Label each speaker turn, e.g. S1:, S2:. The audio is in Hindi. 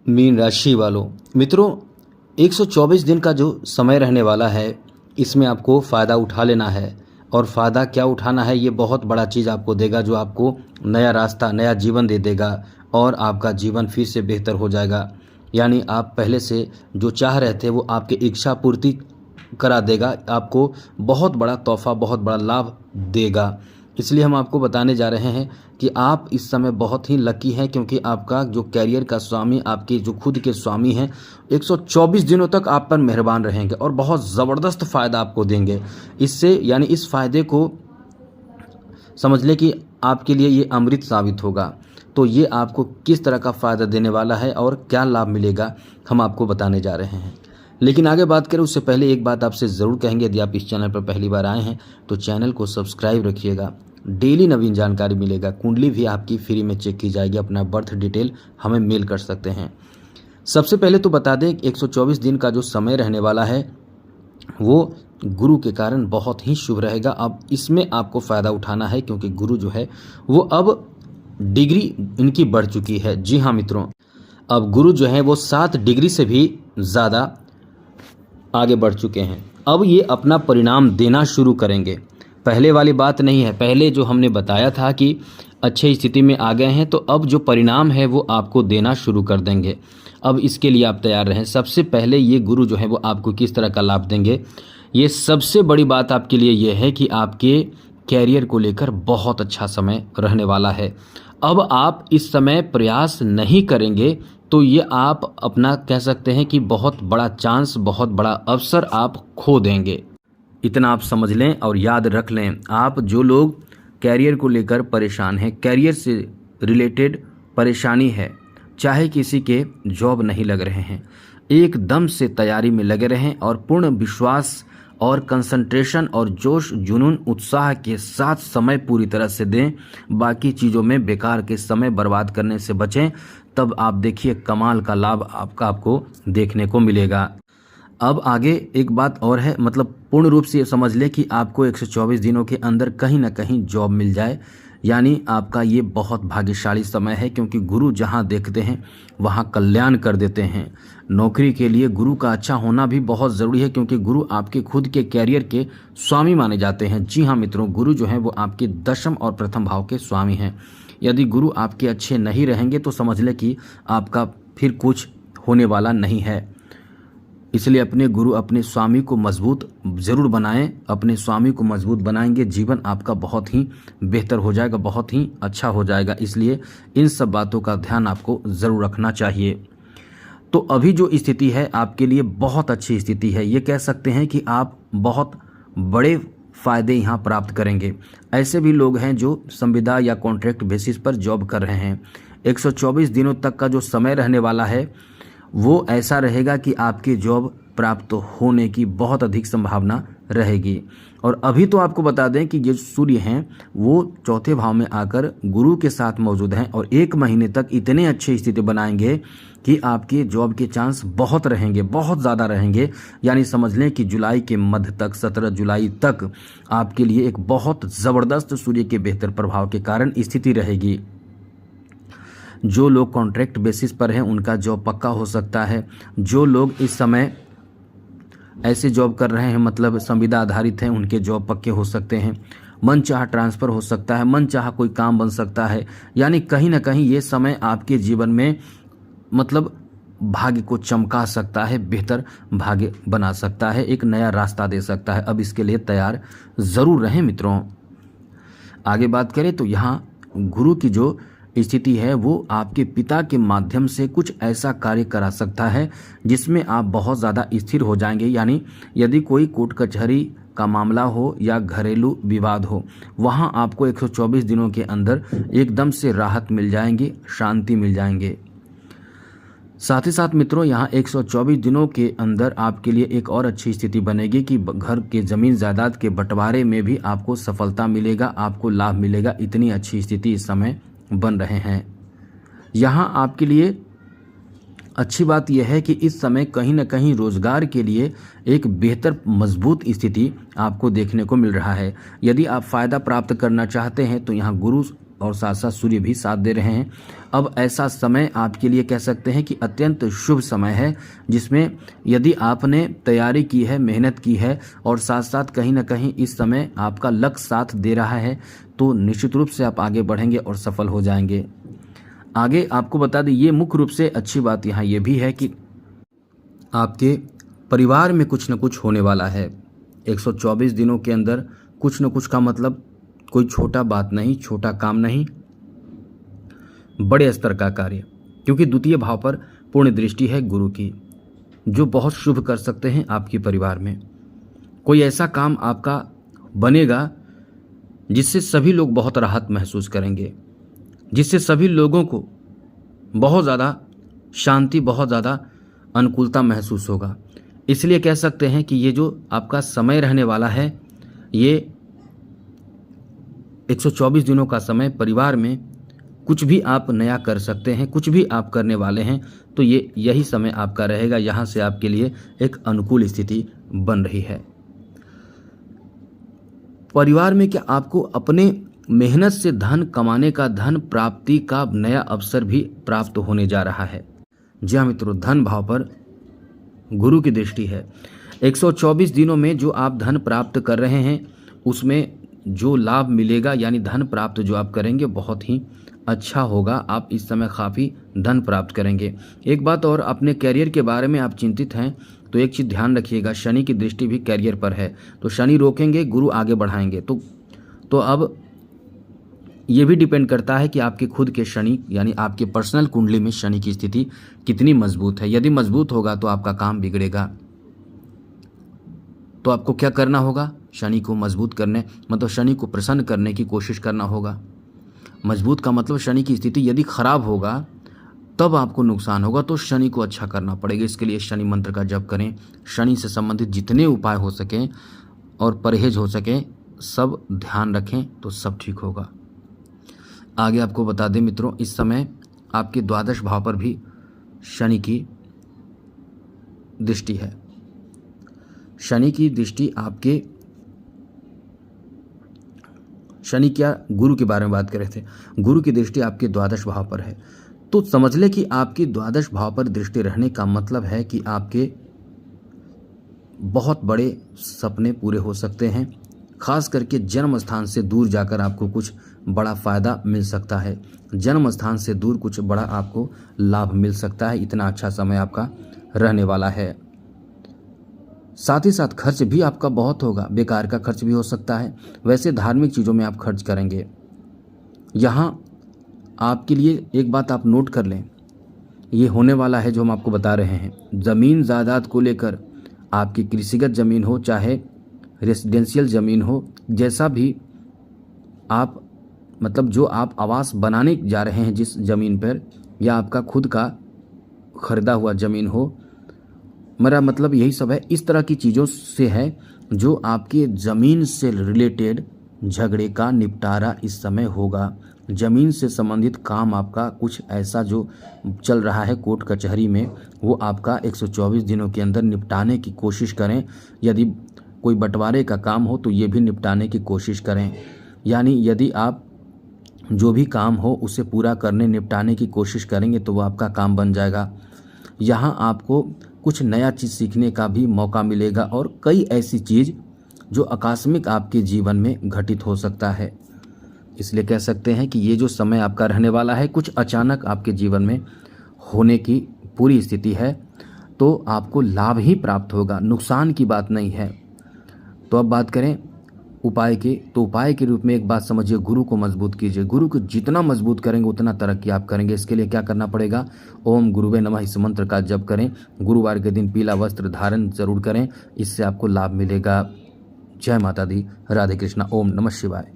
S1: मीन राशि वालों, मित्रों 124 दिन का जो समय रहने वाला है, इसमें आपको फ़ायदा उठा लेना है। और फ़ायदा क्या उठाना है, ये बहुत बड़ा चीज़ आपको देगा, जो आपको नया रास्ता, नया जीवन दे देगा और आपका जीवन फिर से बेहतर हो जाएगा। यानी आप पहले से जो चाह रहे थे वो आपकी इच्छा पूर्ति करा देगा, आपको बहुत बड़ा तोहफ़ा, बहुत बड़ा लाभ देगा। इसलिए हम आपको बताने जा रहे हैं कि आप इस समय बहुत ही लकी हैं, क्योंकि आपका जो कैरियर का स्वामी, आपके जो खुद के स्वामी हैं, 124 दिनों तक आप पर मेहरबान रहेंगे और बहुत ज़बरदस्त फ़ायदा आपको देंगे। इससे यानी इस फ़ायदे को समझ लें कि आपके लिए ये अमृत साबित होगा। तो ये आपको किस तरह का फ़ायदा देने वाला है और क्या लाभ मिलेगा, हम आपको बताने जा रहे हैं। लेकिन आगे बात करें उससे पहले एक बात आपसे ज़रूर कहेंगे, यदि आप इस चैनल पर पहली बार आए हैं तो चैनल को सब्सक्राइब रखिएगा। डेली नवीन जानकारी मिलेगा। कुंडली भी आपकी फ्री में चेक की जाएगी। अपना बर्थ डिटेल हमें मेल कर सकते हैं। सबसे पहले तो बता दें 124 दिन का जो समय रहने वाला है वो गुरु के कारण बहुत ही शुभ रहेगा। अब इसमें आपको फ़ायदा उठाना है, क्योंकि गुरु जो है वो अब डिग्री इनकी बढ़ चुकी है। जी हाँ मित्रों, अब गुरु जो है वो 7 डिग्री से भी ज़्यादा आगे बढ़ चुके हैं। अब ये अपना परिणाम देना शुरू करेंगे। पहले वाली बात नहीं है। पहले जो हमने बताया था कि अच्छी स्थिति में आ गए हैं, तो अब जो परिणाम है वो आपको देना शुरू कर देंगे। अब इसके लिए आप तैयार रहें। सबसे पहले ये गुरु जो है वो आपको किस तरह का लाभ देंगे, ये सबसे बड़ी बात आपके लिए ये है कि आपके कैरियर को लेकर बहुत अच्छा समय रहने वाला है। अब आप इस समय प्रयास नहीं करेंगे तो ये आप अपना कह सकते हैं कि बहुत बड़ा चांस, बहुत बड़ा अवसर आप खो देंगे। इतना आप समझ लें और याद रख लें। आप जो लोग कैरियर को लेकर परेशान हैं, कैरियर से रिलेटेड परेशानी है, चाहे किसी के जॉब नहीं लग रहे हैं, एकदम से तैयारी में लगे रहें और पूर्ण विश्वास और कंसंट्रेशन और जोश, जुनून, उत्साह के साथ समय पूरी तरह से दें। बाकी चीज़ों में बेकार के समय बर्बाद करने से बचें। तब आप देखिए कमाल का लाभ आपको देखने को मिलेगा। अब आगे एक बात और है, मतलब पूर्ण रूप से ये समझ ले कि आपको 124 दिनों के अंदर कहीं ना कहीं जॉब मिल जाए। यानी आपका ये बहुत भाग्यशाली समय है, क्योंकि गुरु जहाँ देखते हैं वहाँ कल्याण कर देते हैं। नौकरी के लिए गुरु का अच्छा होना भी बहुत ज़रूरी है, क्योंकि गुरु आपके खुद के कैरियर के स्वामी माने जाते हैं। जी हाँ मित्रों, गुरु जो हैं वो आपके दशम और प्रथम भाव के स्वामी हैं। यदि गुरु आपके अच्छे नहीं रहेंगे तो समझ लें कि आपका फिर कुछ होने वाला नहीं है। इसलिए अपने गुरु, अपने स्वामी को मजबूत ज़रूर बनाएं। अपने स्वामी को मजबूत बनाएंगे, जीवन आपका बहुत ही बेहतर हो जाएगा, बहुत ही अच्छा हो जाएगा। इसलिए इन सब बातों का ध्यान आपको ज़रूर रखना चाहिए। तो अभी जो स्थिति है आपके लिए बहुत अच्छी स्थिति है। ये कह सकते हैं कि आप बहुत बड़े फ़ायदे यहाँ प्राप्त करेंगे। ऐसे भी लोग हैं जो संविदा या कॉन्ट्रैक्ट बेसिस पर जॉब कर रहे हैं। 124 दिनों तक का जो समय रहने वाला है वो ऐसा रहेगा कि आपकी जॉब प्राप्त होने की बहुत अधिक संभावना रहेगी। और अभी तो आपको बता दें कि जो सूर्य हैं वो चौथे भाव में आकर गुरु के साथ मौजूद हैं और 1 महीने तक इतने अच्छी स्थिति बनाएंगे कि आपके जॉब के चांस बहुत रहेंगे, बहुत ज़्यादा रहेंगे। यानी समझ लें कि जुलाई के मध्य तक, 17 जुलाई तक आपके लिए एक बहुत ज़बरदस्त सूर्य के बेहतर प्रभाव के कारण स्थिति रहेगी। जो लोग कॉन्ट्रैक्ट बेसिस पर हैं उनका जॉब पक्का हो सकता है। जो लोग इस समय ऐसे जॉब कर रहे हैं, मतलब संविदा आधारित हैं, उनके जॉब पक्के हो सकते हैं। मन चाहा ट्रांसफ़र हो सकता है, मन चाहा कोई काम बन सकता है। यानी कहीं ना कहीं ये समय आपके जीवन में मतलब भाग्य को चमका सकता है, बेहतर भाग्य बना सकता है, एक नया रास्ता दे सकता है। अब इसके लिए तैयार ज़रूर रहें मित्रों। आगे बात करें तो यहाँ गुरु की जो स्थिति है वो आपके पिता के माध्यम से कुछ ऐसा कार्य करा सकता है जिसमें आप बहुत ज़्यादा स्थिर हो जाएंगे। यानी यदि कोई कोर्ट कचहरी का मामला हो या घरेलू विवाद हो, वहाँ आपको 124 दिनों के अंदर एकदम से राहत मिल जाएंगी, शांति मिल जाएंगे। साथ ही साथ मित्रों यहाँ 124 दिनों के अंदर आपके लिए एक और अच्छी स्थिति बनेगी कि घर के ज़मीन जायदाद के बंटवारे में भी आपको सफलता मिलेगा, आपको लाभ मिलेगा। इतनी अच्छी स्थिति इस समय बन रहे हैं। यहाँ आपके लिए अच्छी बात यह है कि इस समय कहीं ना कहीं रोजगार के लिए एक बेहतर मजबूत स्थिति आपको देखने को मिल रहा है। यदि आप फ़ायदा प्राप्त करना चाहते हैं तो यहाँ गुरु और साथ साथ सूर्य भी साथ दे रहे हैं। अब ऐसा समय आपके लिए कह सकते हैं कि अत्यंत शुभ समय है, जिसमें यदि आपने तैयारी की है, मेहनत की है और साथ साथ कहीं ना कहीं इस समय आपका लक्ष्य साथ दे रहा है, तो निश्चित रूप से आप आगे बढ़ेंगे और सफल हो जाएंगे। आगे आपको बता दें, ये मुख्य रूप से अच्छी बात यहाँ ये भी है कि आपके परिवार में कुछ न कुछ होने वाला है। 124 दिनों के अंदर कुछ न कुछ का मतलब कोई छोटा बात नहीं, छोटा काम नहीं, बड़े स्तर का कार्य, क्योंकि द्वितीय भाव पर पूर्ण दृष्टि है गुरु की, जो बहुत शुभ कर सकते हैं आपके परिवार में। कोई ऐसा काम आपका बनेगा जिससे सभी लोग बहुत राहत महसूस करेंगे, जिससे सभी लोगों को बहुत ज़्यादा शांति, बहुत ज़्यादा अनुकूलता महसूस होगा। इसलिए कह सकते हैं कि ये जो आपका समय रहने वाला है, ये 124 दिनों का समय परिवार में कुछ भी आप नया कर सकते हैं, कुछ भी आप करने वाले हैं तो यही समय आपका रहेगा। यहाँ से आपके लिए एक अनुकूल स्थिति बन रही है। परिवार में क्या आपको अपने मेहनत से धन कमाने का, धन प्राप्ति का नया अवसर भी प्राप्त होने जा रहा है। जी हाँ मित्रों, धन भाव पर गुरु की दृष्टि है। 124 दिनों में जो आप धन प्राप्त कर रहे हैं उसमें जो लाभ मिलेगा, यानी धन प्राप्त जो आप करेंगे बहुत ही अच्छा होगा। आप इस समय काफ़ी धन प्राप्त करेंगे। एक बात और, अपने कैरियर के बारे में आप चिंतित हैं तो एक चीज़ ध्यान रखिएगा, शनि की दृष्टि भी कैरियर पर है, तो शनि रोकेंगे, गुरु आगे बढ़ाएंगे। तो अब ये भी डिपेंड करता है कि आपके खुद के शनि, यानी आपके पर्सनल कुंडली में शनि की स्थिति कितनी मजबूत है। यदि मजबूत होगा तो आपका काम बिगड़ेगा। तो आपको क्या करना होगा? शनि को मजबूत करने, मतलब शनि को प्रसन्न करने की कोशिश करना होगा। मजबूत का मतलब शनि की स्थिति यदि खराब होगा तब आपको नुकसान होगा, तो शनि को अच्छा करना पड़ेगा। इसके लिए शनि मंत्र का जप करें, शनि से संबंधित जितने उपाय हो सकें और परहेज हो सके सब ध्यान रखें तो सब ठीक होगा। आगे आपको बता दें मित्रों, इस समय आपके द्वादश भाव पर भी शनि की दृष्टि है। शनि की दृष्टि आपके, शनि क्या, गुरु के बारे में बात कर रहे थे, गुरु की दृष्टि आपके द्वादश भाव पर है। तो समझ ले कि आपकी द्वादश भाव पर दृष्टि रहने का मतलब है कि आपके बहुत बड़े सपने पूरे हो सकते हैं। खास करके जन्म स्थान से दूर जाकर आपको कुछ बड़ा फायदा मिल सकता है। जन्म स्थान से दूर कुछ बड़ा आपको लाभ मिल सकता है। इतना अच्छा समय आपका रहने वाला है। साथ ही साथ खर्च भी आपका बहुत होगा, बेकार का खर्च भी हो सकता है। वैसे धार्मिक चीज़ों में आप खर्च करेंगे। यहाँ आपके लिए एक बात आप नोट कर लें, ये होने वाला है जो हम आपको बता रहे हैं। ज़मीन जायदाद को लेकर, आपकी कृषिगत ज़मीन हो चाहे रेसिडेंशियल ज़मीन हो, जैसा भी आप, मतलब जो आप आवास बनाने जा रहे हैं जिस ज़मीन पर, या आपका खुद का खरीदा हुआ ज़मीन हो, मेरा मतलब यही सब है। इस तरह की चीज़ों से है जो आपके ज़मीन से रिलेटेड झगड़े का निपटारा इस समय होगा। ज़मीन से संबंधित काम आपका कुछ ऐसा जो चल रहा है कोर्ट कचहरी में, वो आपका 124 दिनों के अंदर निपटाने की कोशिश करें। यदि कोई बंटवारे का काम हो तो ये भी निपटाने की कोशिश करें। यानी यदि आप जो भी काम हो उसे पूरा करने, निपटाने की कोशिश करेंगे तो वो आपका काम बन जाएगा। यहाँ आपको कुछ नया चीज़ सीखने का भी मौका मिलेगा और कई ऐसी चीज़ जो आकस्मिक आपके जीवन में घटित हो सकता है। इसलिए कह सकते हैं कि ये जो समय आपका रहने वाला है कुछ अचानक आपके जीवन में होने की पूरी स्थिति है, तो आपको लाभ ही प्राप्त होगा, नुकसान की बात नहीं है। तो अब बात करें उपाय की, तो उपाय के रूप में एक बात समझिए, गुरु को मजबूत कीजिए। गुरु को जितना मजबूत करेंगे उतना तरक्की आप करेंगे। इसके लिए क्या करना पड़ेगा? ओम गुरुवे नमः इस मंत्र का जप करें। गुरुवार के दिन पीला वस्त्र धारण जरूर करें, इससे आपको लाभ मिलेगा। जय माता दी, राधे कृष्णा, ओम नमः शिवाय।